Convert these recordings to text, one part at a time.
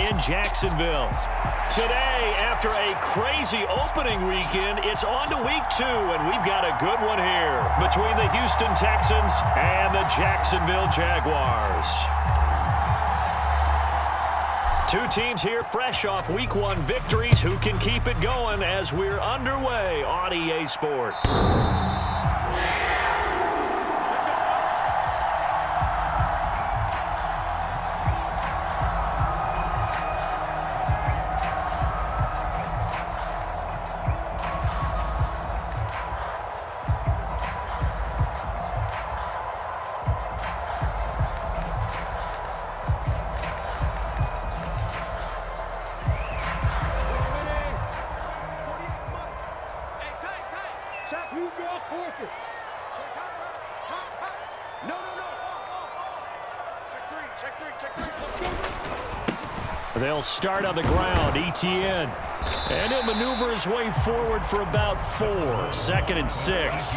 in Jacksonville. Today, after a crazy opening weekend, it's on to week 2, and we've got a good one here between the Houston Texans and the Jacksonville Jaguars. Two teams here fresh off week 1 victories. Who can keep it going as we're underway on EA Sports? They'll start on the ground, ETN. And he'll maneuver his way forward for about 4. 2nd and 6.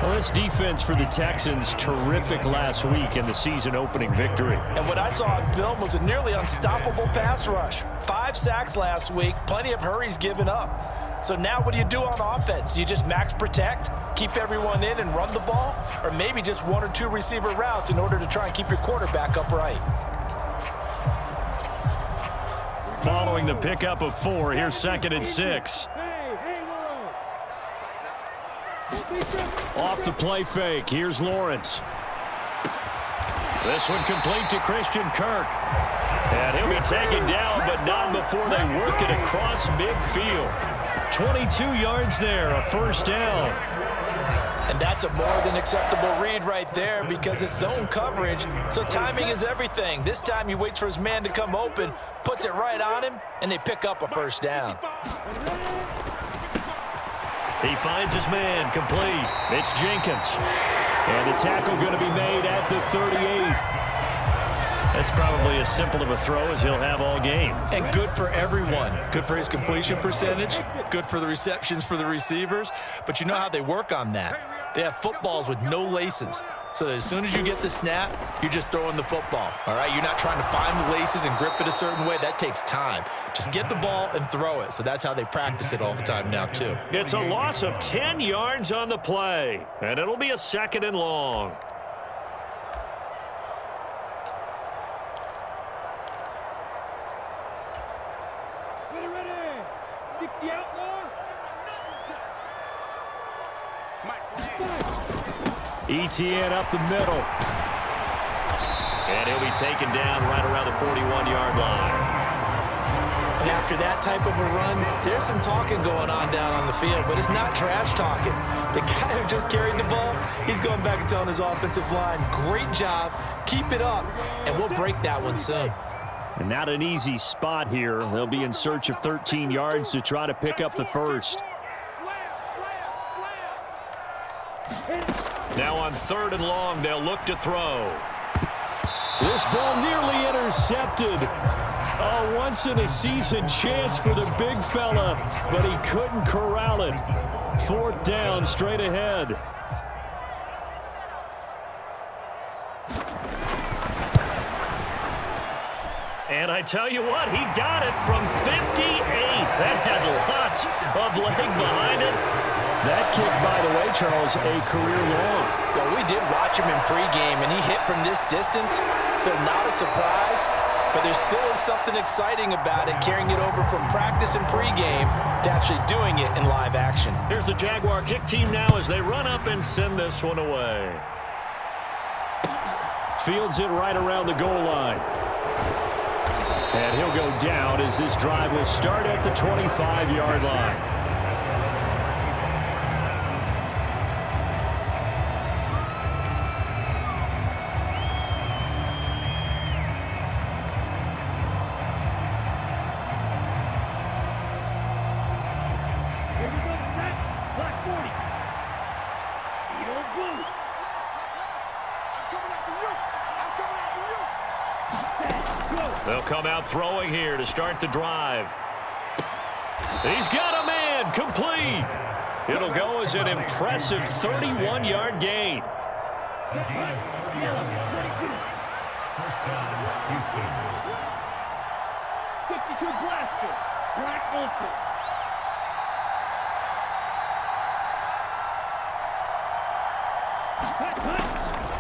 Well, this defense for the Texans, terrific last week in the season opening victory. And what I saw on film was a nearly unstoppable pass rush. 5 sacks last week, plenty of hurries given up. So now what do you do on offense? You just max protect, keep everyone in and run the ball? Or maybe just 1 or 2 receiver routes in order to try and keep your quarterback upright? Following the pickup of 4, here's 2nd and 6. Off the play fake, here's Lawrence. This one complete to Christian Kirk. And he'll be taken down, but not before they work it across midfield. 22 yards there, a 1st down. And that's a more than acceptable read right there because it's zone coverage, so timing is everything. This time he waits for his man to come open, puts it right on him, and they pick up a 1st down. He finds his man, complete. It's Jenkins. And the tackle going to be made at the 38. That's probably as simple of a throw as he'll have all game. And good for everyone. Good for his completion percentage. Good for the receptions for the receivers. But you know how they work on that. They have footballs with no laces. So that as soon as you get the snap, you're just throwing the football. All right? You're not trying to find the laces and grip it a certain way. That takes time. Just get the ball and throw it. So that's how they practice it all the time now, too. It's a loss of 10 yards on the play. And it'll be a 2nd and long. ETN up the middle. And he'll be taken down right around the 41-yard line. And after that type of a run, there's some talking going on down on the field, but it's not trash talking. The guy who just carried the ball, he's going back and telling his offensive line, great job, keep it up, and we'll break that one soon. And not an easy spot here. They'll be in search of 13 yards to try to pick up the 1st. Now on 3rd and long, they'll look to throw. This ball nearly intercepted. A once-in-a-season chance for the big fella, but he couldn't corral it. 4th down, straight ahead. And I tell you what, he got it from 58. That had lots of leg behind it. That kick, by the way, Charles, a career long. Well, we did watch him in pregame, and he hit from this distance, so not a surprise. But there still is something exciting about it, carrying it over from practice and pregame to actually doing it in live action. Here's the Jaguar kick team now as they run up and send this one away. Fields it right around the goal line. And he'll go down as this drive will start at the 25-yard line. They'll come out throwing here to start the drive. He's got a man, complete. It'll go as an impressive 31-yard gain.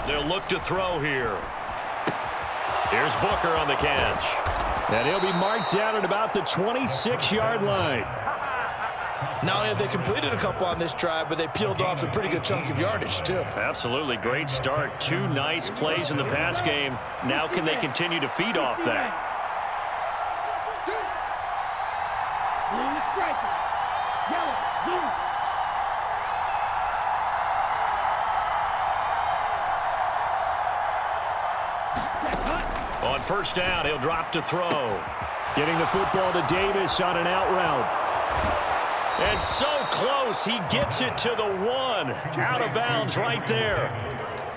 They'll look to throw here. Here's Booker on the catch. And he'll be marked down at about the 26-yard line. Not only have they completed a couple on this drive, but they peeled off some pretty good chunks of yardage, too. Absolutely. Great start. 2 nice plays in the pass game. Now can they continue to feed off that? On first down, he'll drop to throw. Getting the football to Davis on an out route. And so close, he gets it to the 1. Out of bounds right there.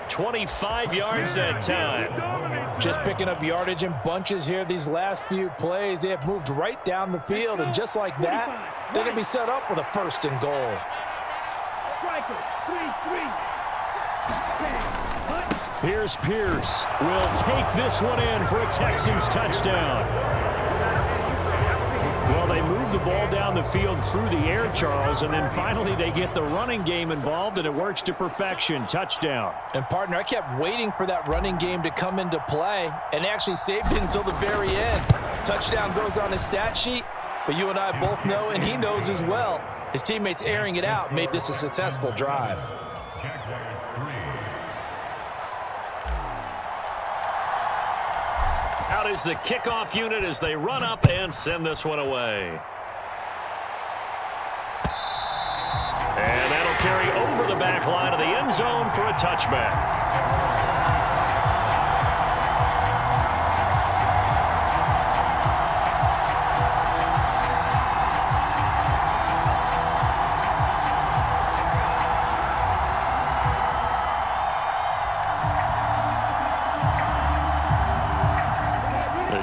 25 yards that time. Just picking up yardage in bunches here these last few plays. They have moved right down the field, and just like that, they're going to be set up with a 1st and goal. Here's Pierce. Will take this one in for a Texans touchdown. Well, they move the ball down the field through the air, Charles, and then finally they get the running game involved, and it works to perfection. Touchdown. And, partner, I kept waiting for that running game to come into play, and actually saved it until the very end. Touchdown goes on his stat sheet, but you and I both know, and he knows as well, his teammates airing it out made this a successful drive. Out is the kickoff unit as they run up and send this one away. And that'll carry over the back line of the end zone for a touchback.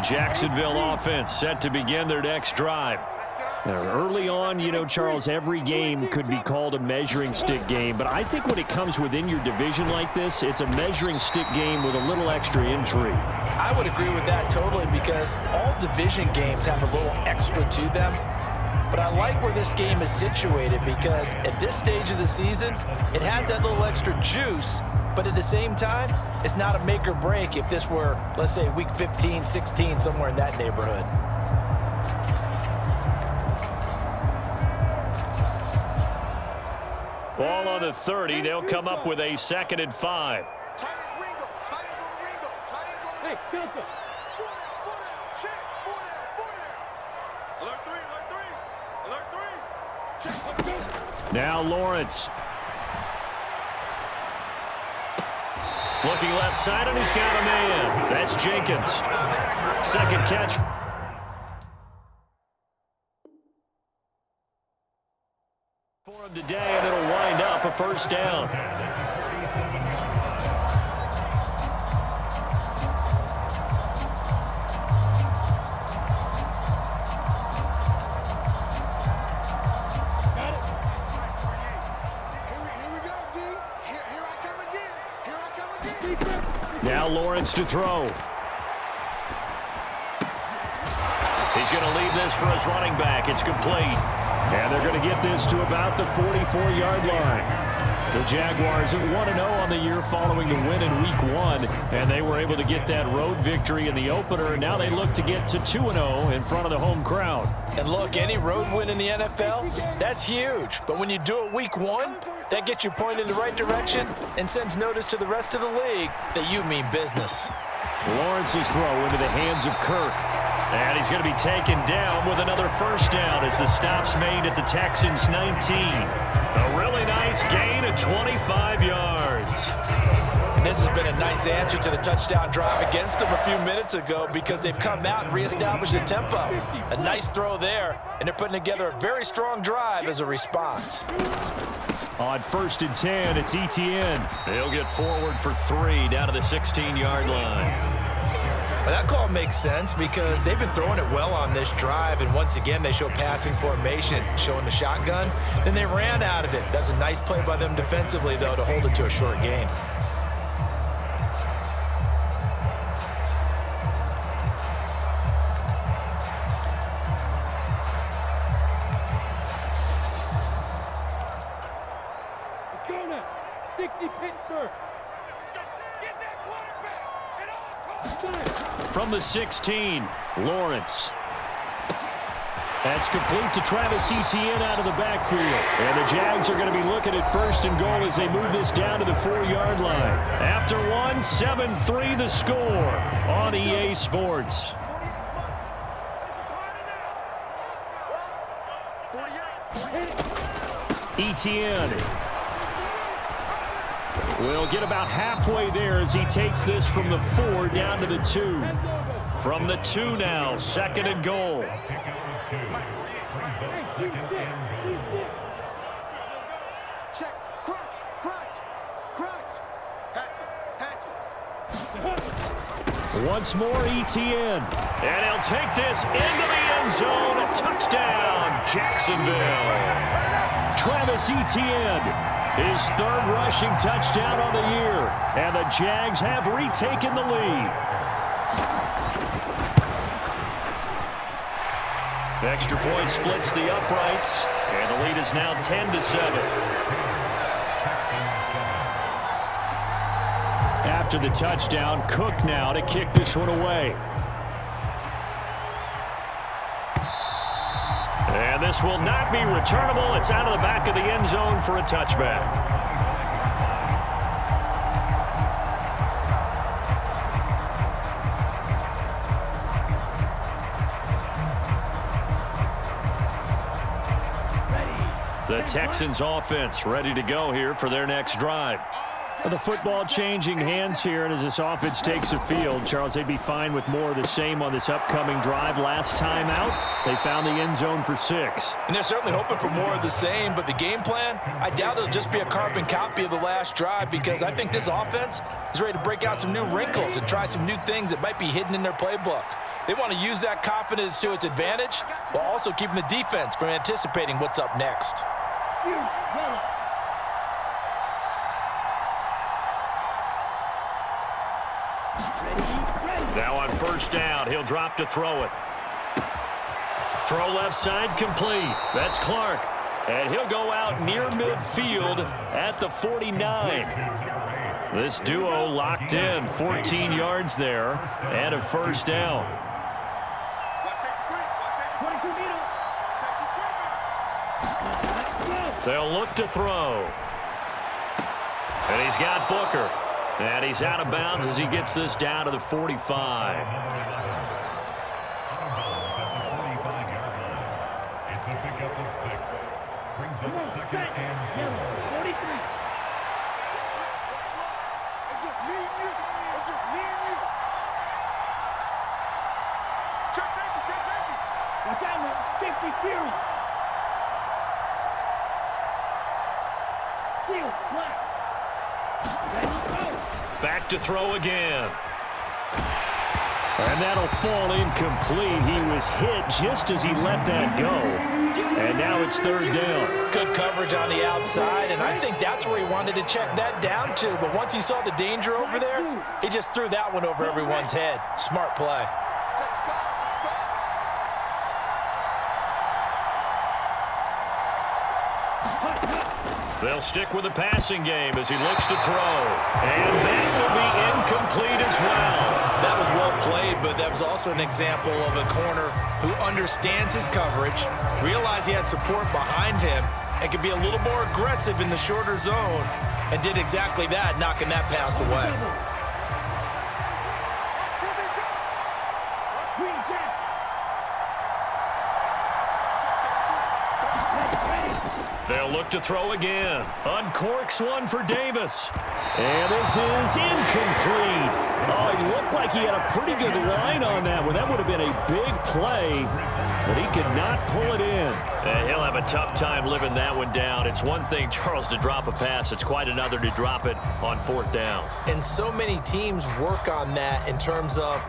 Jacksonville offense set to begin their next drive. Now, early on, you know, Charles, every game could be called a measuring stick game, but I think when it comes within your division like this, it's a measuring stick game with a little extra intrigue. I would agree with that totally, because all division games have a little extra to them. But I like where this game is situated, because at this stage of the season, it has that little extra juice. But at the same time, it's not a make or break if this were, let's say, week 15, 16, somewhere in that neighborhood. Ball on the 30. They'll come up with a 2nd and 5. Hey, Delta. Now Lawrence. Looking left side, and he's got a man. That's Jenkins. 2nd catch. For him today, and it'll wind up a 1st down. Now Lawrence to throw. He's going to leave this for his running back. It's complete. And they're going to get this to about the 44-yard line. The Jaguars at 1-0 on the year following the win in Week 1. And they were able to get that road victory in the opener. And now they look to get to 2-0 in front of the home crowd. And look, any road win in the NFL, that's huge. But when you do it Week 1, that gets you pointed in the right direction and sends notice to the rest of the league that you mean business. Lawrence's throw into the hands of Kirk. And he's going to be taken down with another 1st down as the stop's made at the Texans' 19. A really nice gain of 25 yards. And this has been a nice answer to the touchdown drive against them a few minutes ago, because they've come out and reestablished the tempo. A nice throw there, and they're putting together a very strong drive as a response. On 1st and 10, it's Etienne. He'll get forward for 3 down to the 16-yard line. Well, that call makes sense because they've been throwing it well on this drive, and once again they show passing formation, showing the shotgun. Then they ran out of it. That's a nice play by them defensively, though, to hold it to a short gain. from the 16. Lawrence. That's complete to Travis Etienne out of the backfield. And the Jags are going to be looking at 1st and goal as they move this down to the 4-yard line. After one, 7-3 the score on EA Sports. Etienne will get about halfway there as he takes this from the 4 down to the 2. From the 2 now, 2nd and goal. Once more, Etienne. And he'll take this into the end zone. A touchdown, Jacksonville. Travis Etienne, his 3rd rushing touchdown on the year. And the Jags have retaken the lead. Extra point splits the uprights. And the lead is now 10-7. After the touchdown, Cook now to kick this one away. And this will not be returnable. It's out of the back of the end zone for a touchback. The Texans offense ready to go here for their next drive. The football changing hands here, and as this offense takes the field, Charles, they'd be fine with more of the same on this upcoming drive. Last time out, they found the end zone for 6. And they're certainly hoping for more of the same, but the game plan, I doubt it'll just be a carbon copy of the last drive, because I think this offense is ready to break out some new wrinkles and try some new things that might be hidden in their playbook. They want to use that confidence to its advantage while also keeping the defense from anticipating what's up next. Now on 1st down, he'll drop to throw it. Throw left side complete. That's Clark. And he'll go out near midfield at the 49. This duo locked in, 14 yards there, and a 1st down. They'll look to throw. And he's got Booker. And he's out of bounds as he gets this down to the 45. It's a pickup of 6. Brings up 2nd and goal. 43. It's just me and you. It's just me and you. Check safety, check safety. Watch out, man. 50 Fury. Field, black. Back to throw again. And that'll fall incomplete. He was hit just as he let that go. And now it's 3rd down. Good coverage on the outside, and I think that's where he wanted to check that down to. But once he saw the danger over there, he just threw that one over everyone's head. Smart play. They'll stick with the passing game as he looks to throw. And that will be incomplete as well. That was well played, but that was also an example of a corner who understands his coverage, realized he had support behind him, and could be a little more aggressive in the shorter zone, and did exactly that, knocking that pass away. They'll look to throw again. Uncorks one for Davis. And this is incomplete. Oh, he looked like he had a pretty good line on that one. That would have been a big play, but he could not pull it in. And he'll have a tough time living that one down. It's one thing, Charles, to drop a pass. It's quite another to drop it on 4th down. And so many teams work on that in terms of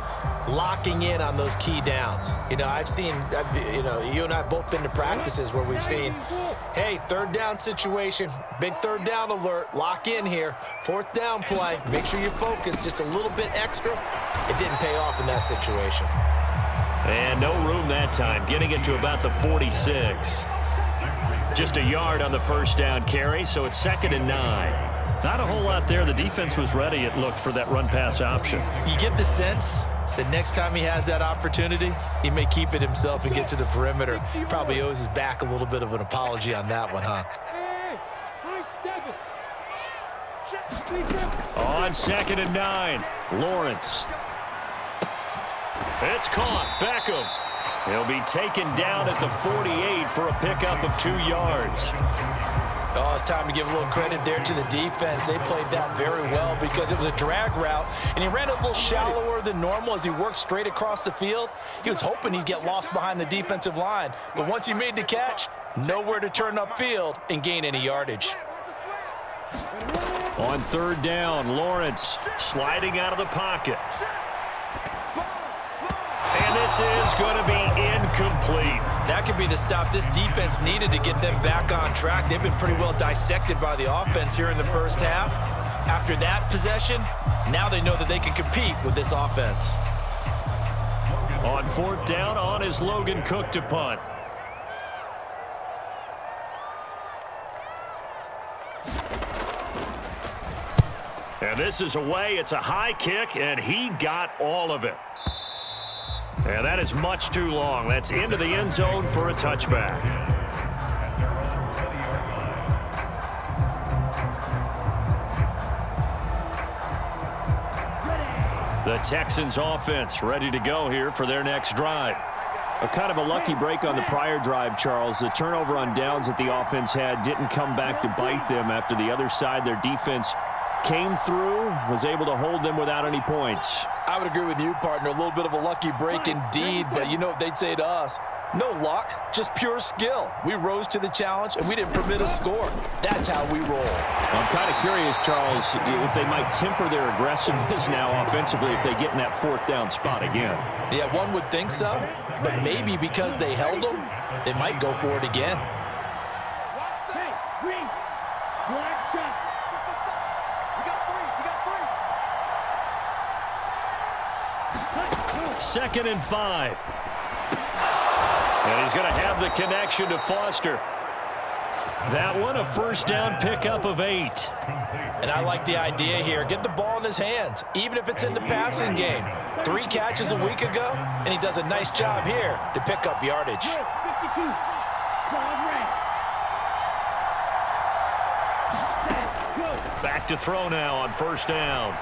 locking in on those key downs. You know, you and I have both been to practices where we've seen, hey, 3rd down situation, big 3rd down alert, lock in here, 4th down play, make sure you focus just a little bit extra. It didn't pay off in that situation. And no room that time, getting it to about the 46. Just a yard on the 1st down carry, so it's 2nd and 9. Not a whole lot there. The defense was ready, it looked, for that run-pass option. You get the sense the next time he has that opportunity, he may keep it himself and get to the perimeter. Probably owes his back a little bit of an apology on that one, huh? On 2nd and 9, Lawrence. It's caught. Beckham. He'll be taken down at the 48 for a pickup of 2 yards. Oh, it's time to give a little credit there to the defense. They played that very well because it was a drag route, and he ran a little shallower than normal as he worked straight across the field. He was hoping he'd get lost behind the defensive line, but once he made the catch, nowhere to turn upfield and gain any yardage. On 3rd down, Lawrence sliding out of the pocket. And this is going to be incomplete. That could be the stop this defense needed to get them back on track. They've been pretty well dissected by the offense here in the first half. After that possession, now they know that they can compete with this offense. On 4th down, on is Logan Cook to punt. And this is away. It's a high kick, and he got all of it. And that is much too long. That's into the end zone for a touchback. The Texans offense ready to go here for their next drive. A kind of a lucky break on the prior drive, Charles. The turnover on downs that the offense had didn't come back to bite them after the other side. Their defense came through, was able to hold them without any points. I would agree with you, partner. A little bit of a lucky break indeed, but you know what they'd say to us? No luck, just pure skill. We rose to the challenge, and we didn't permit a score. That's how we roll. I'm kind of curious, Charles, if they might temper their aggressiveness now offensively if they get in that 4th down spot again. Yeah, one would think so, but maybe because they held them, they might go for it again. Hey, green. Black shot. We got 3. 2nd and 5. And he's going to have the connection to Foster. That one, a 1st down pickup of 8. And I like the idea here. Get the ball in his hands, even if it's in the passing game. 3 catches a week ago, and he does a nice job here to pick up yardage. 52. Back to throw now on 1st down.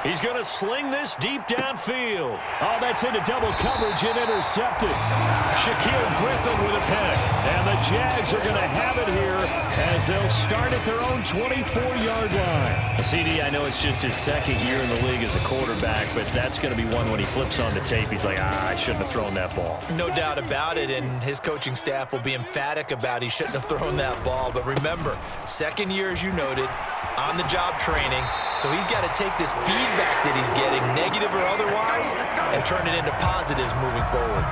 He's going to sling this deep downfield. Oh, that's into double coverage and intercepted. Shaquille Griffin with a pick. And the Jags are going to have it here as they'll start at their own 24-yard line. CD, I know it's just his 2nd year in the league as a quarterback, but that's going to be one when he flips on the tape. He's like, I shouldn't have thrown that ball. No doubt about it, and his coaching staff will be emphatic about he shouldn't have thrown that ball. But remember, 2nd year, as you noted, on-the-job training, so he's got to take this feedback that he's getting, negative or otherwise, and turn it into positives moving forward.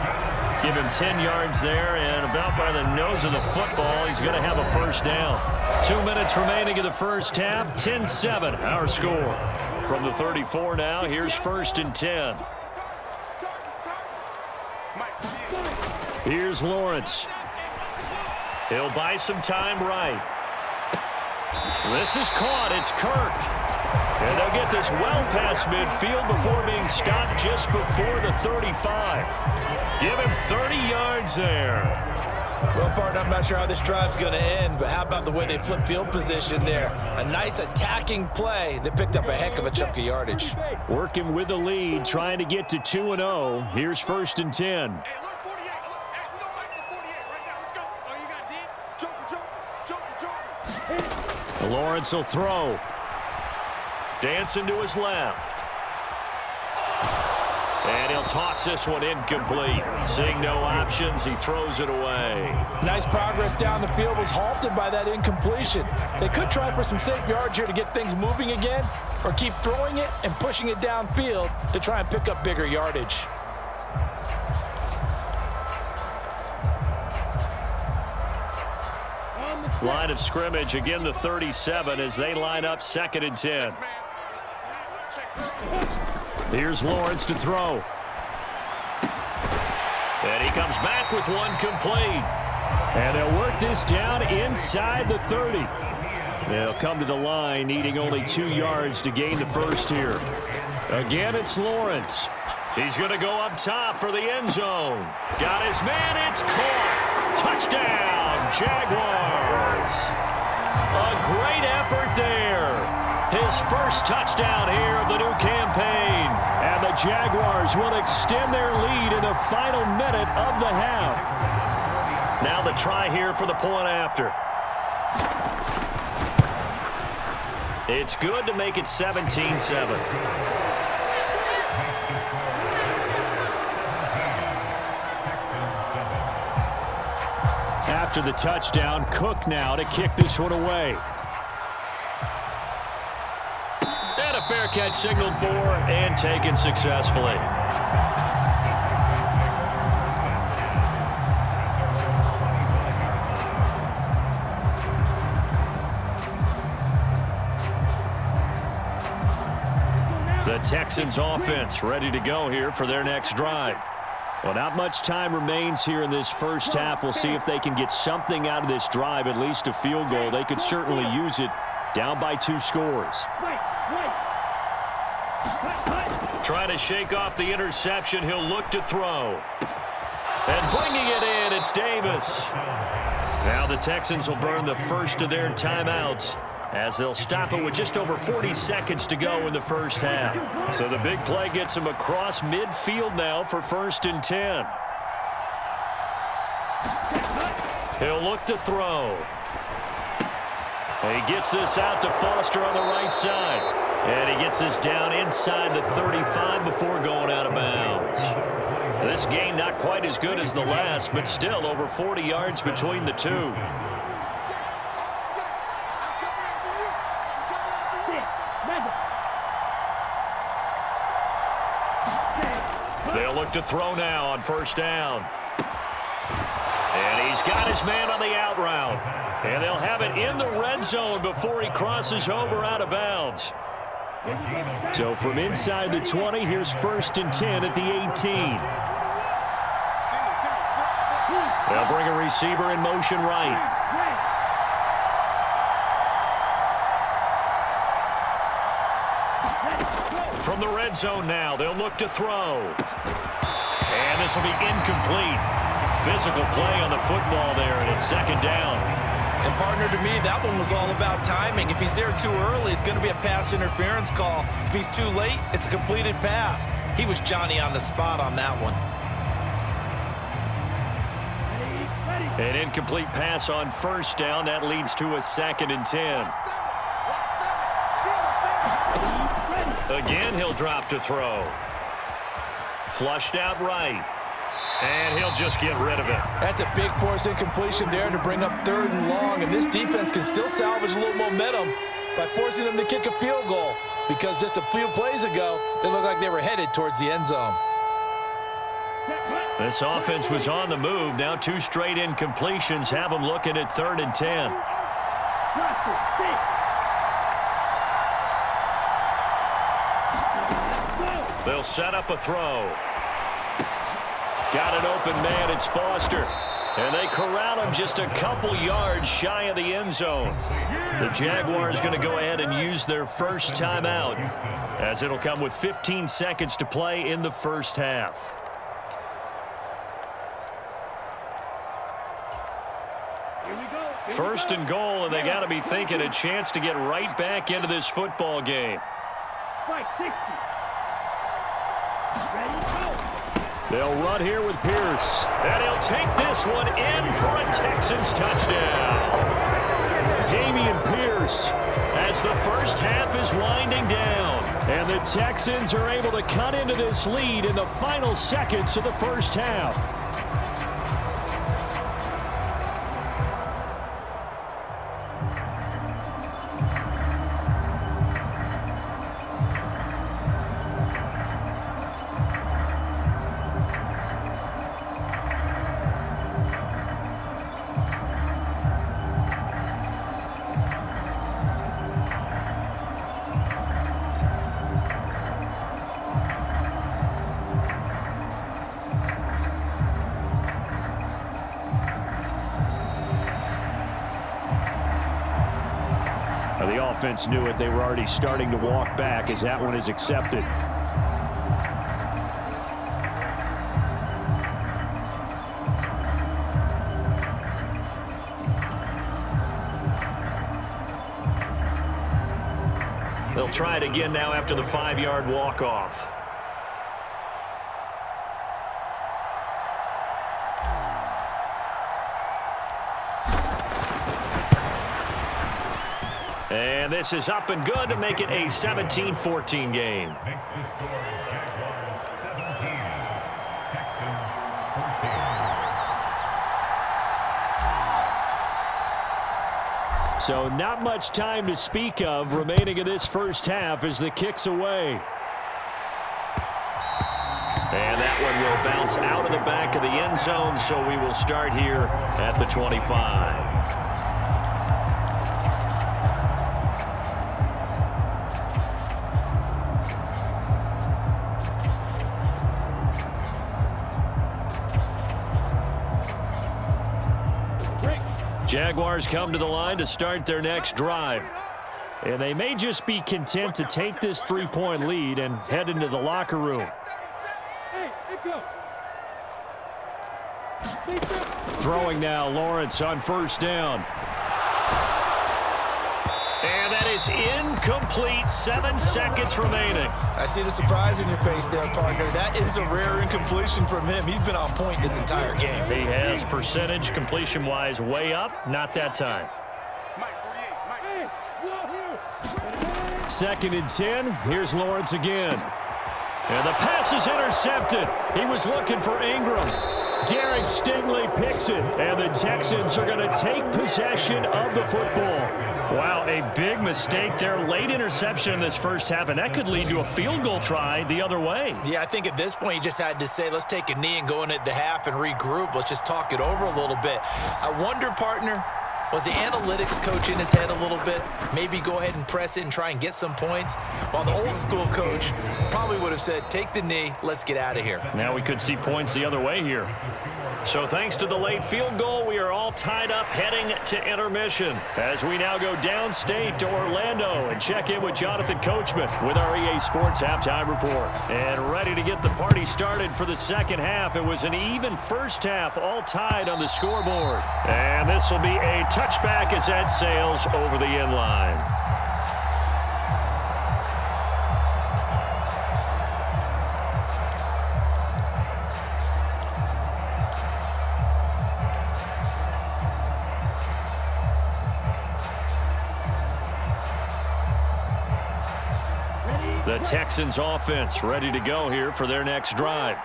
Give him 10 yards there, and about by the nose of the football, he's going to have a 1st down. 2 minutes remaining in the first half, 10-7, our score. From the 34 now, here's 1st and 10. Here's Lawrence. He'll buy some time right. This is caught. It's Kirk. And they'll get this well past midfield before being stopped just before the 35. Give him 30 yards there. Well, partner, I'm not sure how this drive's going to end, but how about the way they flip field position there? A nice attacking play that picked up a heck of a chunk of yardage. Working with the lead, trying to get to 2-0. Here's 1st and 10. Hey, look, 48. Hey, we don't like the 48 right now. Let's go. Oh, you got deep. Joker. Lawrence will throw. Dancing to his left. And he'll toss this one incomplete. Seeing no options, he throws it away. Nice progress down the field was halted by that incompletion. They could try for some safe yards here to get things moving again, or keep throwing it and pushing it downfield to try and pick up bigger yardage. Line of scrimmage, again the 37 as they line up 2nd and 10. Here's Lawrence to throw. And he comes back with one complete. And they'll work this down inside the 30. They'll come to the line needing only 2 yards to gain the 1st here. Again, it's Lawrence. He's going to go up top for the end zone. Got his man. It's caught. Touchdown, Jaguars. A great effort there. His first touchdown here of the new campaign. And the Jaguars will extend their lead in the final minute of the half. Now the try here for the point after. It's good to make it 17-7. After the touchdown, Cook now to kick this one away. And a fair catch signaled for and taken successfully. The Texans offense ready to go here for their next drive. Well, not much time remains here in this first half. We'll see if they can get something out of this drive, at least a field goal. They could certainly use it, down by 2 scores. Trying to shake off the interception. He'll look to throw. And bringing it in, it's Davis. Now the Texans will burn the first of their timeouts, as they'll stop it with just over 40 seconds to go in the first half. So the big play gets him across midfield now for 1st and 10. He'll look to throw. He gets this out to Foster on the right side. And he gets this down inside the 35 before going out of bounds. This game not quite as good as the last, but still over 40 yards between the two. They'll look to throw now on 1st down. And he's got his man on the out route. And they'll have it in the red zone before he crosses over out of bounds. So from inside the 20, here's 1st and 10 at the 18. They'll bring a receiver in motion right. From the red zone now, they'll look to throw. And this will be incomplete. Physical play on the football there, and it's 2nd down. And partner, to me, that one was all about timing. If he's there too early, it's going to be a pass interference call. If he's too late, it's a completed pass. He was Johnny on the spot on that one. An incomplete pass on 1st down. That leads to a 2nd and 10. Again, he'll drop to throw. Flushed out right. And he'll just get rid of it. That's a big force incompletion there to bring up 3rd and long. And this defense can still salvage a little momentum by forcing them to kick a field goal. Because just a few plays ago, it looked like they were headed towards the end zone. This offense was on the move. Now 2 straight incompletions have them looking at 3rd and 10. They'll set up a throw. Got an open man. It's Foster. And they corral him just a couple yards shy of the end zone. The Jaguars going to go ahead and use their first timeout, as it'll come with 15 seconds to play in the first half. First and goal, and they got to be thinking a chance to get right back into this football game. They'll run here with Pierce, and he'll take this one in for a Texans touchdown. Dameon Pierce, as the first half is winding down, and the Texans are able to cut into this lead in the final seconds of the first half. The offense knew it. They were already starting to walk back as that one is accepted. try it again now after the 5-yard walk-off. And this is up and good to make it a 17-14 game. Makes the score Jaguars 17, Texans 14. So not much time to speak of remaining in this first half as the kick's away. And that one will bounce out of the back of the end zone, so we will start here at the 25. Jaguars come to the line to start their next drive. And they may just be content to take this 3-point lead and head into the locker room. Throwing now, Lawrence on first down. And that is incomplete. 7 seconds remaining. I see the surprise in your face there, partner. That is a rare incompletion from him. He's been on point this entire game. He has percentage completion-wise way up. Not that time. Second and 10. Here's Lawrence again. And the pass is intercepted. He was looking for Ingram. Derek Stingley picks it, and the Texans are going to take possession of the football. Wow, a big mistake there. Late interception in this first half, and that could lead to a field goal try the other way. Yeah, I think at this point you just had to say, let's take a knee and go into the half and regroup. Let's just talk it over a little bit. I wonder, partner, was the analytics coach in his head a little bit? Maybe go ahead and press it and try and get some points? While the old school coach probably would have said, take the knee, let's get out of here. Now we could see points the other way here. So thanks to the late field goal, we are all tied up heading to intermission as we now go downstate to Orlando and check in with Jonathan Coachman with our EA Sports Halftime Report. And ready to get the party started for the second half. It was an even first half, all tied on the scoreboard. And this will be a touchback as that sails over the end line. The Texans offense ready to go here for their next drive.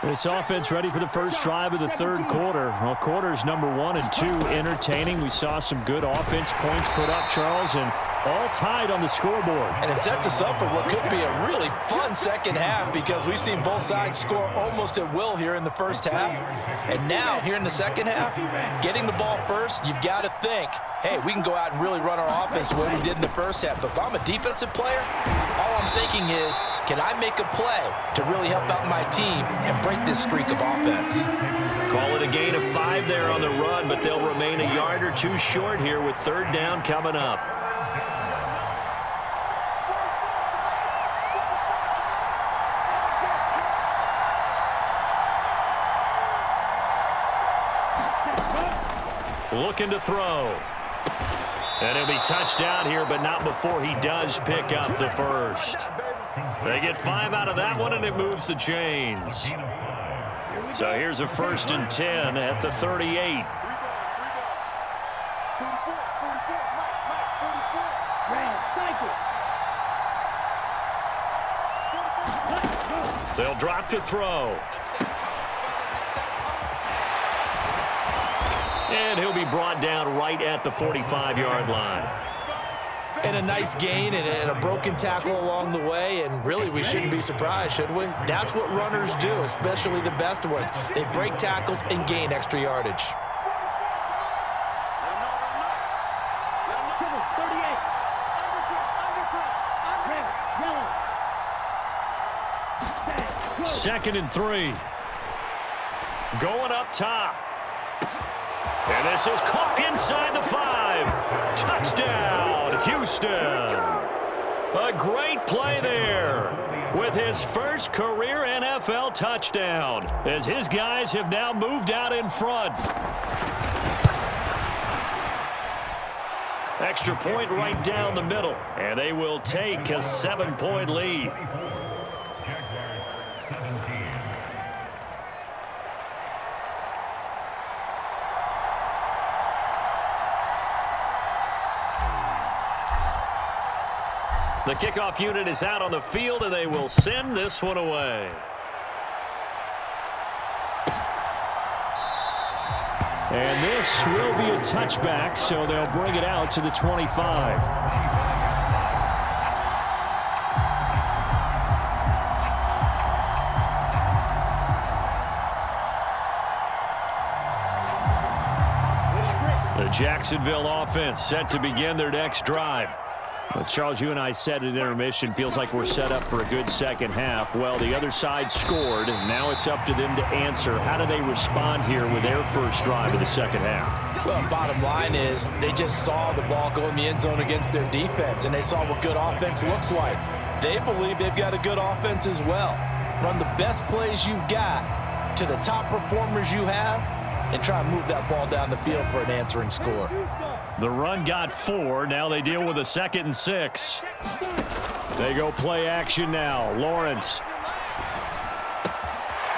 This offense ready for the first drive of the third quarter. Well, quarters number 1 and 2 entertaining. We saw some good offense points put up, Charles, and all tied on the scoreboard. And it sets us up for what could be a really fun second half because we've seen both sides score almost at will here in the first half. And now, here in the second half, getting the ball first, you've got to think, hey, we can go out and really run our offense the way we did in the first half. But if I'm a defensive player, all I'm thinking is, can I make a play to really help out my team and break this streak of offense? Call it a gain of 5 there on the run, but they'll remain a yard or 2 short here with third down coming up. Looking to throw. And he'll be touchdown here, but not before he does pick up the first. They get 5 out of that one, and it moves the chains. So here's a 1st and 10 at the 38. They'll drop to throw. And he'll be brought down right at the 45-yard line. And a nice gain and a broken tackle along the way, and really we shouldn't be surprised, should we? That's what runners do, especially the best ones. They break tackles and gain extra yardage. Second and 3. Going up top. And this is caught inside the 5. Touchdown, Houston. A great play there with his first career NFL touchdown as his guys have now moved out in front. Extra point right down the middle, and they will take a 7-point lead. Jaguars 17. The kickoff unit is out on the field, and they will send this one away. And this will be a touchback, so they'll bring it out to the 25. The Jacksonville offense set to begin their next drive. But Charles, you and I said at intermission, feels like we're set up for a good second half. Well, the other side scored, and now it's up to them to answer. How do they respond here with their first drive of the second half? Well, bottom line is they just saw the ball go in the end zone against their defense, and they saw what good offense looks like. They believe they've got a good offense as well. Run the best plays you've got to the top performers you have, and try and move that ball down the field for an answering score. The run got 4. Now they deal with a 2nd and 6. They go play action now. Lawrence.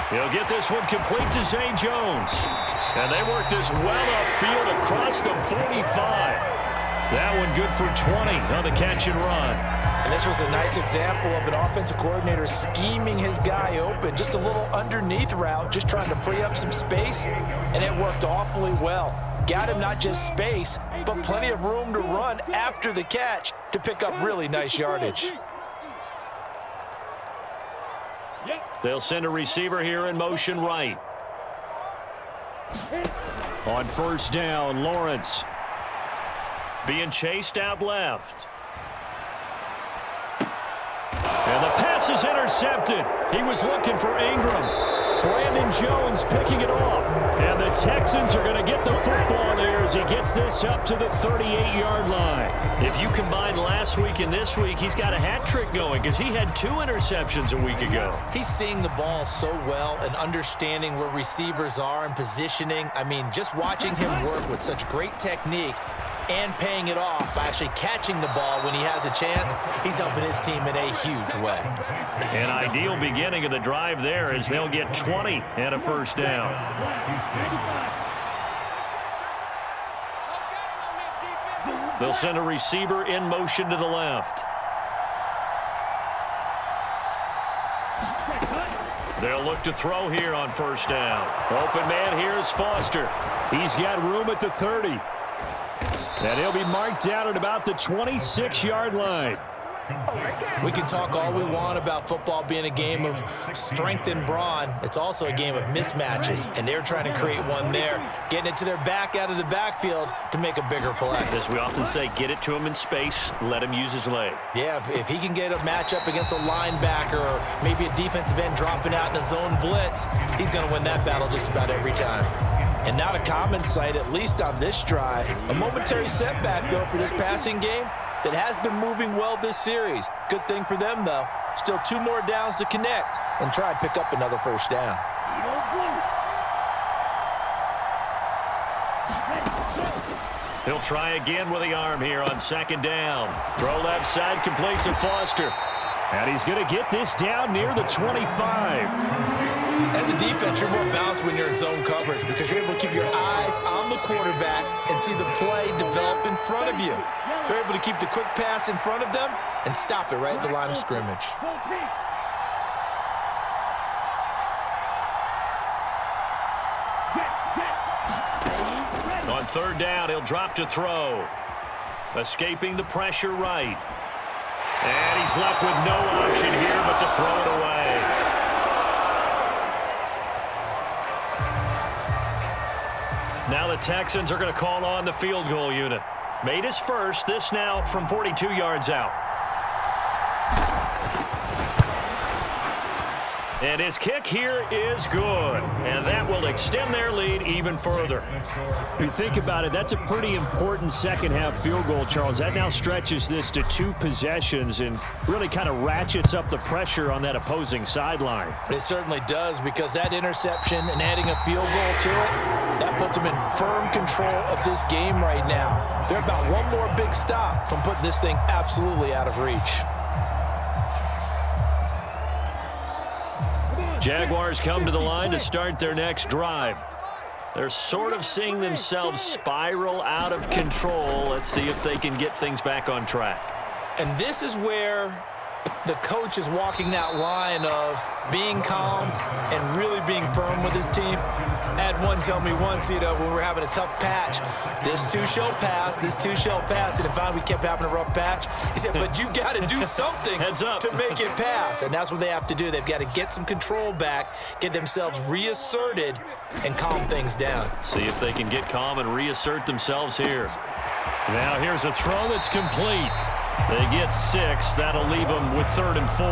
He'll get this one complete to Zay Jones. And they work this well upfield across the 45. That one good for 20 on the catch and run. And this was a nice example of an offensive coordinator scheming his guy open. Just a little underneath route, just trying to free up some space, and it worked awfully well. Got him not just space, but plenty of room to run after the catch to pick up really nice yardage. They'll send a receiver here in motion right. On first down, Lawrence. Being chased out left. And the pass is intercepted. He was looking for Ingram. Brandon Jones picking it off. And the Texans are going to get the football there as he gets this up to the 38-yard line. If you combine last week and this week, he's got a hat trick going because he had 2 interceptions a week ago. He's seeing the ball so well and understanding where receivers are and positioning. I mean, just watching him work with such great technique and paying it off by actually catching the ball when he has a chance, he's helping his team in a huge way. An ideal beginning of the drive there as they'll get 20 and a first down. They'll send a receiver in motion to the left. They'll look to throw here on first down. Open man here is Foster. He's got room at the 30. And he'll be marked out at about the 26-yard line. We can talk all we want about football being a game of strength and brawn. It's also a game of mismatches, and they're trying to create one there, getting it to their back out of the backfield to make a bigger play. As we often say, get it to him in space, let him use his leg. Yeah, if he can get a matchup against a linebacker or maybe a defensive end dropping out in a zone blitz, he's going to win that battle just about every time. And not a common sight, at least on this drive. A momentary setback, though, for this passing game that has been moving well this series. Good thing for them, though. Still 2 more downs to connect and try and pick up another first down. He'll try again with the arm here on second down. Throw left side complete to Foster. And he's going to get this down near the 25. As a defense, you're more balanced when you're in zone coverage because you're able to keep your eyes on the quarterback and see the play develop in front of you. They're able to keep the quick pass in front of them and stop it right at the line of scrimmage. On third down, he'll drop to throw. Escaping the pressure right. And he's left with no option here but to throw it away. Now the Texans are going to call on the field goal unit. Made his first, this now from 42 yards out. And his kick here is good. And that will extend their lead even further. If you think about it, that's a pretty important second-half field goal, Charles. That now stretches this to 2 possessions and really kind of ratchets up the pressure on that opposing sideline. It certainly does, because that interception and adding a field goal to it, that puts them in firm control of this game right now. They're about one more big stop from putting this thing absolutely out of reach. Jaguars come to the line to start their next drive. They're sort of seeing themselves spiral out of control. Let's see if they can get things back on track. And this is where the coach is walking that line of being calm and really being firm with his team. I had one tell me once, when we were having a tough patch, this too shall pass, this too shall pass, and finally we kept having a rough patch. He said, but you got to do something Heads up. to make it pass, and that's what they have to do. They've got to get some control back, get themselves reasserted, and calm things down. See if they can get calm and reassert themselves here. Now here's a throw that's complete. They get 6. That'll leave them with 3rd and 4.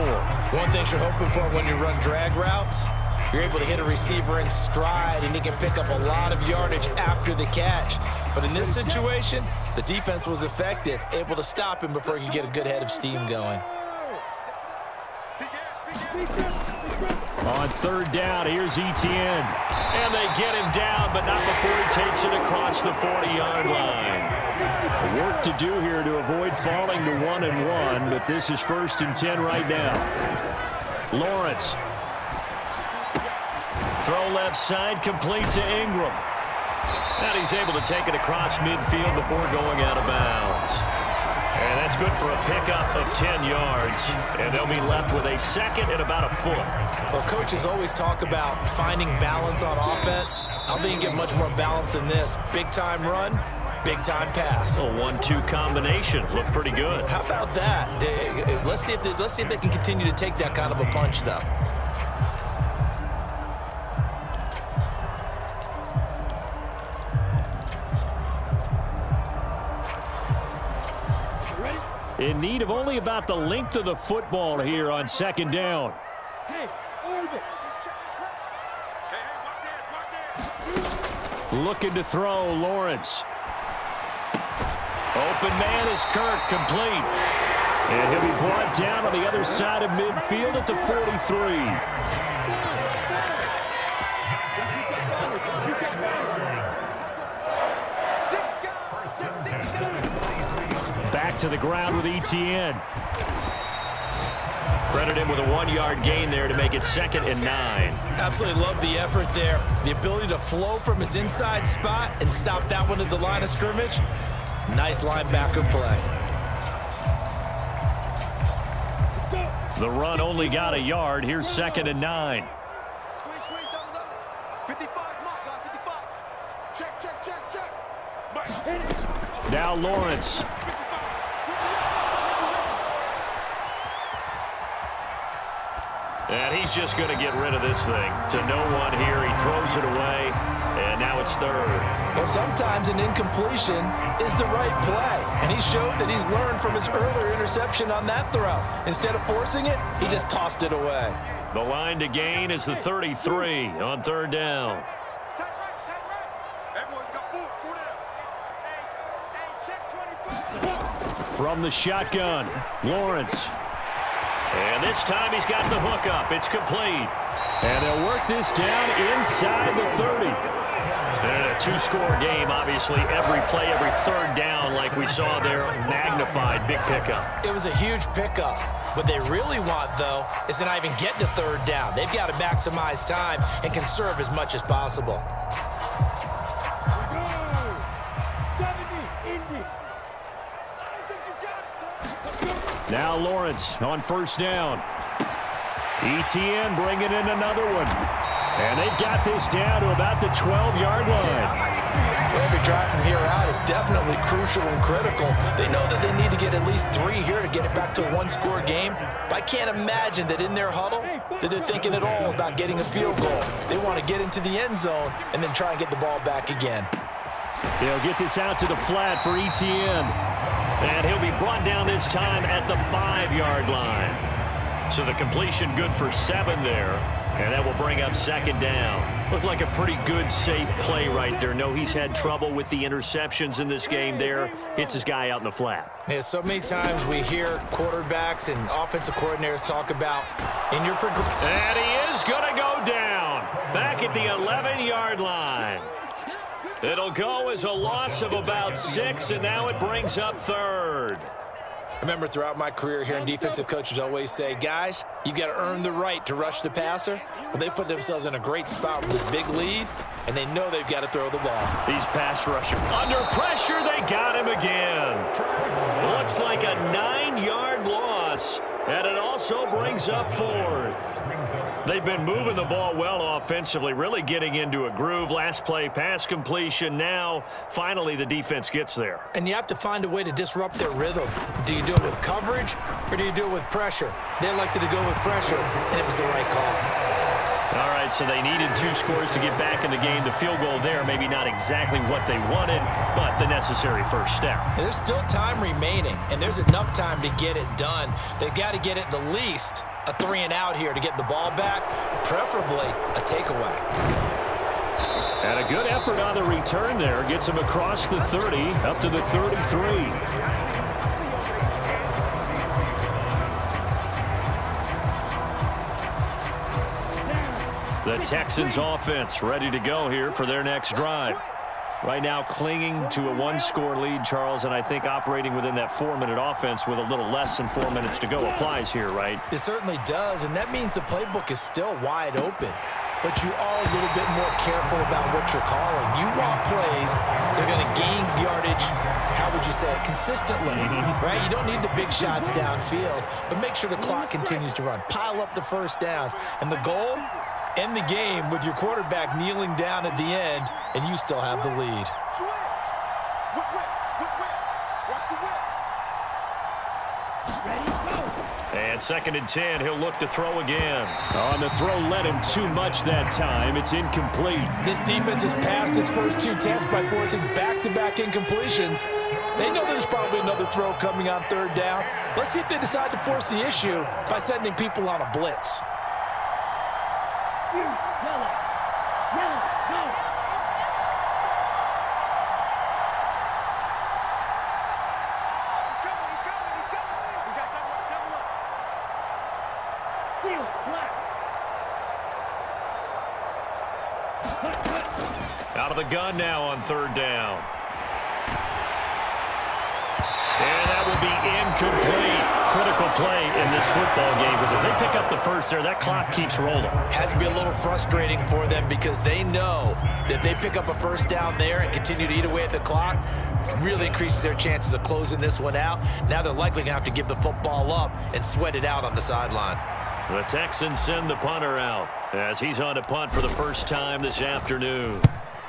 One thing you're hoping for when you run drag routes, you're able to hit a receiver in stride, and he can pick up a lot of yardage after the catch. But in this situation, the defense was effective, able to stop him before he could get a good head of steam going. On 3rd down, here's Etienne. And they get him down, but not before he takes it across the 40-yard line. Work to do here to avoid falling to 1-1, but this is 1st and 10 right now. Lawrence. Throw left side, complete to Ingram. And he's able to take it across midfield before going out of bounds. And that's good for a pickup of 10 yards. And they'll be left with a 2nd and about a foot. Well, coaches always talk about finding balance on offense. I don't think you get much more balance than this. Big-time run, big-time pass. A 1-2 combination. Look pretty good. How about that? Let's see if they can continue to take that kind of a punch, though. In need of only about the length of the football here on 2nd down. Hey, Orbit. Looking to throw, Lawrence. Open man is Kirk, complete. And he'll be brought down on the other side of midfield at the 43. Back to the ground with Etienne. Credit him with a 1-yard gain there to make it 2nd and 9. Absolutely love the effort there. The ability to flow from his inside spot and stop that one at the line of scrimmage. Nice linebacker play. The run only got a yard. Here's 2nd and 9. Squeeze, double. 55 mark, guys, 55. Check. Now Lawrence. And he's just going to get rid of this thing. To no one here. He throws it away. And now it's 3rd. Well, sometimes an incompletion is the right play. And he showed that he's learned from his earlier interception on that throw. Instead of forcing it, he just tossed it away. The line to gain is the 33 on 3rd down. Tight right. Everyone's got 4 down. Hey, check 25. From the shotgun, Lawrence. And this time he's got the hook up. It's complete. And they'll work this down inside the 30. And a 2-score game, obviously. Every play, every 3rd down, like we saw there, magnified. Big pickup. It was a huge pickup. What they really want, though, is to not even get to 3rd down. They've got to maximize time and conserve as much as possible. Now Lawrence on 1st down. Etienne bringing in another one. And they've got this down to about the 12-yard line. Every drive from here out is definitely crucial and critical. They know that they need to get at least 3 here to get it back to a 1-score game. But I can't imagine that in their huddle that they're thinking at all about getting a field goal. They want to get into the end zone and then try and get the ball back again. They'll get this out to the flat for Etienne. And he'll be brought down this time at the 5-yard line. So the completion good for 7 there. And that will bring up second down. Looked like a pretty good, safe play right there. No, he's had trouble with the interceptions in this game there. Hits his guy out in the flat. Yeah, so many times we hear quarterbacks and offensive coordinators talk about in your progression. And he is going to go down. Back at the 11-yard line. It'll go as a loss of about 6, and now it brings up third. I remember throughout my career hearing defensive coaches always say, guys, you got to earn the right to rush the passer. Well, they put themselves in a great spot with this big lead, and they know they've got to throw the ball. These pass rushers under pressure. They got him again. Looks like a 9-yard loss, and it also brings up fourth. They've been moving the ball well offensively, really getting into a groove. Last play, pass completion. Now, finally, the defense gets there. And you have to find a way to disrupt their rhythm. Do you do it with coverage, or do you do it with pressure? They elected to go with pressure, and it was the right call. All right, so they needed 2 scores to get back in the game. The field goal there, maybe not exactly what they wanted, but the necessary first step. And there's still time remaining, and there's enough time to get it done. They've got to get it the least a 3-and-out here to get the ball back, preferably a takeaway. And a good effort on the return there. Gets him across the 30, up to the 33. The Texans offense ready to go here for their next drive. Right now clinging to a 1-score lead, Charles, and I think operating within that 4-minute offense with a little less than 4 minutes to go applies here, right? It certainly does, and that means the playbook is still wide open. But you are a little bit more careful about what you're calling. You want plays, they're going to gain yardage, how would you say it, consistently, right? You don't need the big shots downfield, but make sure the clock continues to run. Pile up the first downs, and the goal, end the game with your quarterback kneeling down at the end, and you still have the lead. And 2nd and 10, he'll look to throw again. On the throw, led him too much that time. It's incomplete. This defense has passed its first 2 tests by forcing back-to-back incompletions. They know there's probably another throw coming on 3rd down. Let's see if they decide to force the issue by sending people on a blitz. Yellow, go. He's coming. We got double up. Field, black. Out of the gun now on 3rd down. And that will be incomplete. Critical play in this football game, because if they pick up the first there, that clock keeps rolling. Has to be a little frustrating for them because they know that they pick up a first down there and continue to eat away at the clock, really increases their chances of closing this one out. Now they're likely going to have to give the football up and sweat it out on the sideline. The Texans send the punter out as he's on to punt for the first time this afternoon.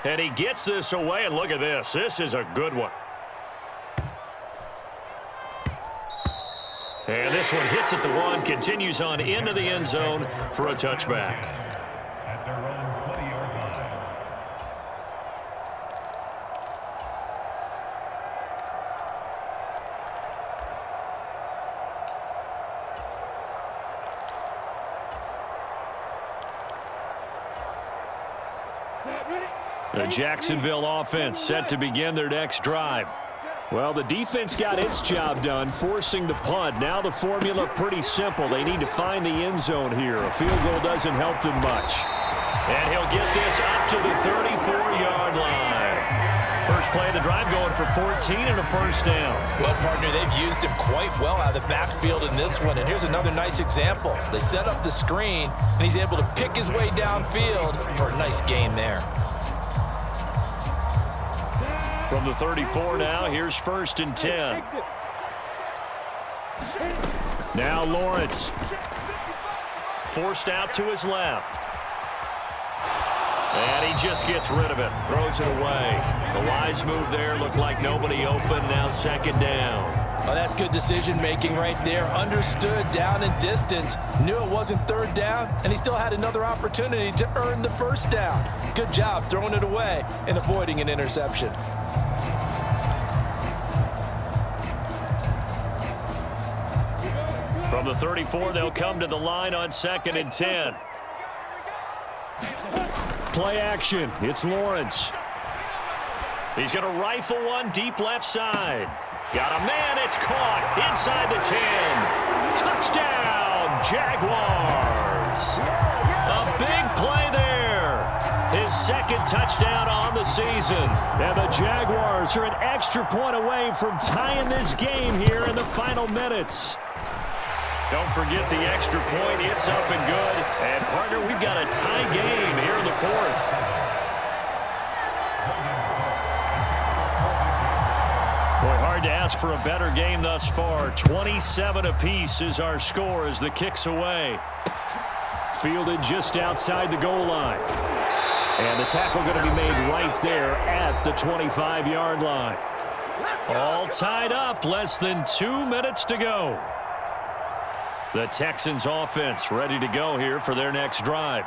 And he gets this away, and look at this. This is a good one. And this one hits at the 1, continues on into the end zone for a touchback. At their own 20-yard line. The Jacksonville offense set to begin their next drive. Well, the defense got its job done, forcing the punt. Now the formula pretty simple. They need to find the end zone here. A field goal doesn't help them much. And he'll get this up to the 34-yard line. First play of the drive going for 14 and a first down. Well, partner, they've used him quite well out of the backfield in this one. And here's another nice example. They set up the screen, and he's able to pick his way downfield for a nice gain there. From the 34 now, here's 1st and 10. Now Lawrence. Forced out to his left. And he just gets rid of it. Throws it away. The wise move there. Looked like nobody open. Now 2nd down. Oh, that's good decision-making right there. Understood down and distance. Knew it wasn't 3rd down, and he still had another opportunity to earn the first down. Good job throwing it away and avoiding an interception. From the 34, they'll come to the line on 2nd and 10. Play action. It's Lawrence. He's going to rifle one deep left side. Got a man. It's caught inside the 10. Touchdown, Jaguars. A big play there. His second touchdown on the season. And the Jaguars are an extra point away from tying this game here in the final minutes. Don't forget the extra point. It's up and good. And, partner, we've got a tie game here in the fourth. Boy, hard to ask for a better game thus far. 27 apiece is our score as the kick's away. Fielded just outside the goal line. And the tackle going to be made right there at the 25-yard line. All tied up. Less than 2 minutes to go. The Texans offense ready to go here for their next drive.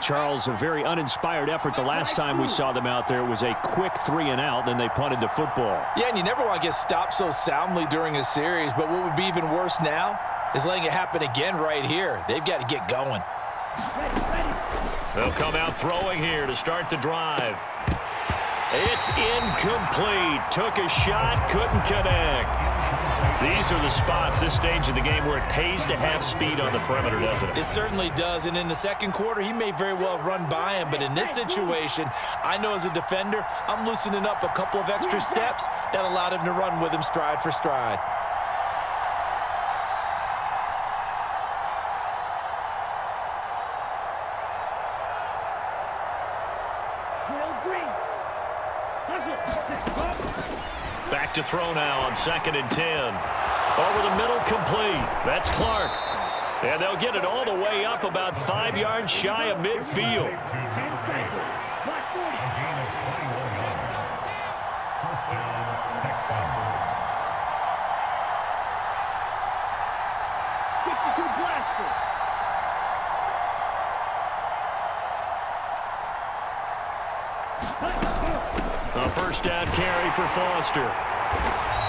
Charles, a very uninspired effort the last time we saw them out there. It was a quick 3-and-out, then they punted the football. Yeah, and you never want to get stopped so soundly during a series, but what would be even worse now is letting it happen again right here. They've got to get going. They'll come out throwing here to start the drive. It's incomplete. Took a shot, couldn't connect. These are the spots, this stage of the game, where it pays to have speed on the perimeter, doesn't it? It certainly does, and in the second quarter, he may very well run by him, but in this situation, I know as a defender, I'm loosening up a couple of extra steps that allowed him to run with him stride for stride. Back to throw now on 2nd and 10. Over the middle, complete. That's Clark. And they'll get it all the way up about 5 yards shy of midfield. A first down carry for Foster.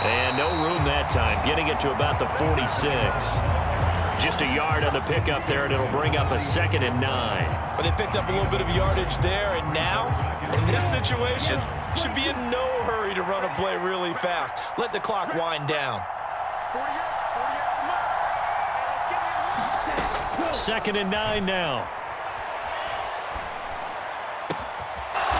And no room that time, getting it to about the 46. Just a yard on the pickup there, and it'll bring up a 2nd and 9. But they picked up a little bit of yardage there, and now, in this situation, should be in no hurry to run a play really fast. Let the clock wind down. 2nd and 9 now.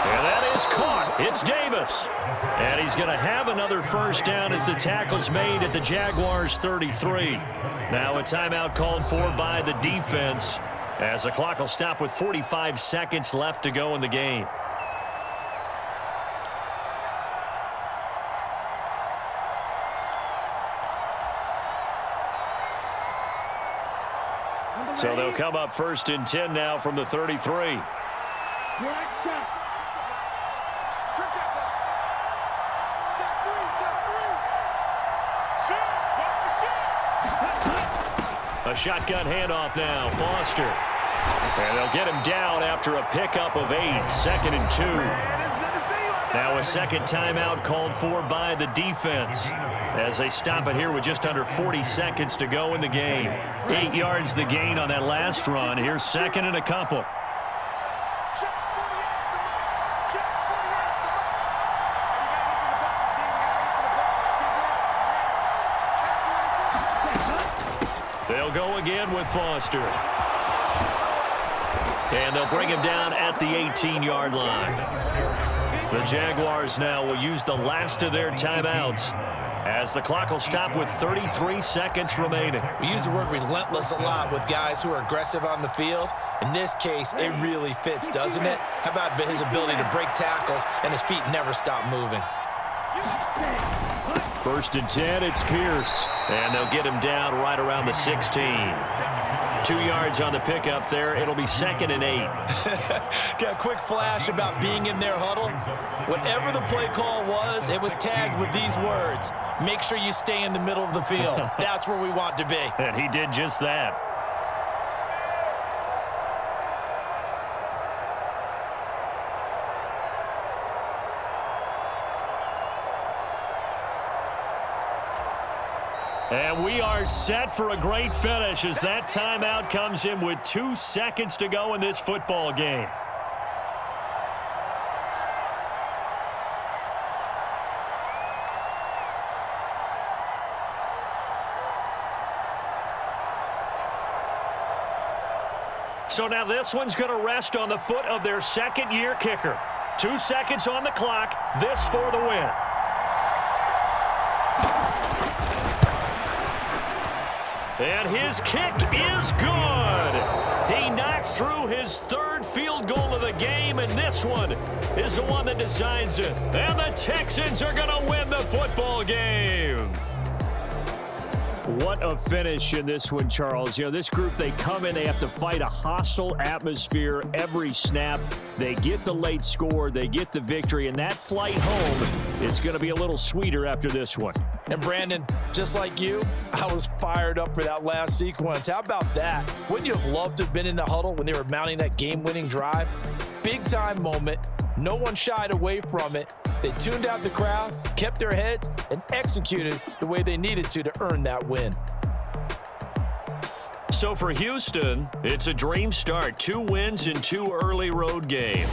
And that is caught. It's Davis. And he's going to have another first down as the tackle's made at the Jaguars' 33. Now a timeout called for by the defense as the clock will stop with 45 seconds left to go in the game. So they'll come up 1st and 10 now from the 33. A shotgun handoff now. Foster. And they'll get him down after a pickup of 8. 2nd and 2. Now a second timeout called for by the defense as they stop it here with just under 40 seconds to go in the game. 8 yards the gain on that last run. Here's 2nd and a couple. They'll go again with Foster. And they'll bring him down at the 18-yard line. The Jaguars now will use the last of their timeouts as the clock will stop with 33 seconds remaining. We use the word relentless a lot with guys who are aggressive on the field. In this case, it really fits, doesn't it? How about his ability to break tackles and his feet never stop moving? 1st and 10, it's Pierce. And they'll get him down right around the 16. 2 yards on the pickup there. It'll be 2nd and 8. Got a quick flash about being in their huddle. Whatever the play call was, it was tagged with these words. Make sure you stay in the middle of the field. That's where we want to be. And he did just that. And we are set for a great finish as that timeout comes in with 2 seconds to go in this football game. So now this one's going to rest on the foot of their second-year kicker. 2 seconds on the clock. This for the win. And his kick is good. He knocks through his third field goal of the game, and this one is the one that decides it. And the Texans are going to win the football game. What a finish in this one, Charles. You know, this group, they come in, they have to fight a hostile atmosphere every snap. They get the late score, they get the victory, and that flight home, it's going to be a little sweeter after this one. And Brandon, just like you, I was fired up for that last sequence. How about that? Wouldn't you have loved to have been in the huddle when they were mounting that game-winning drive? Big-time moment. No one shied away from it. They tuned out the crowd, kept their heads, and executed the way they needed to earn that win. So for Houston, it's a dream start. 2 wins in 2 early road games.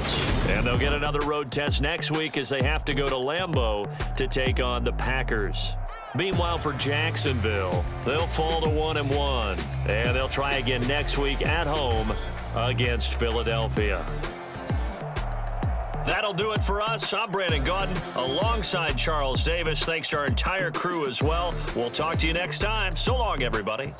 And they'll get another road test next week as they have to go to Lambeau to take on the Packers. Meanwhile, for Jacksonville, they'll fall to 1-1. And they'll try again next week at home against Philadelphia. That'll do it for us. I'm Brandon Gaudin alongside Charles Davis. Thanks to our entire crew as well. We'll talk to you next time. So long, everybody.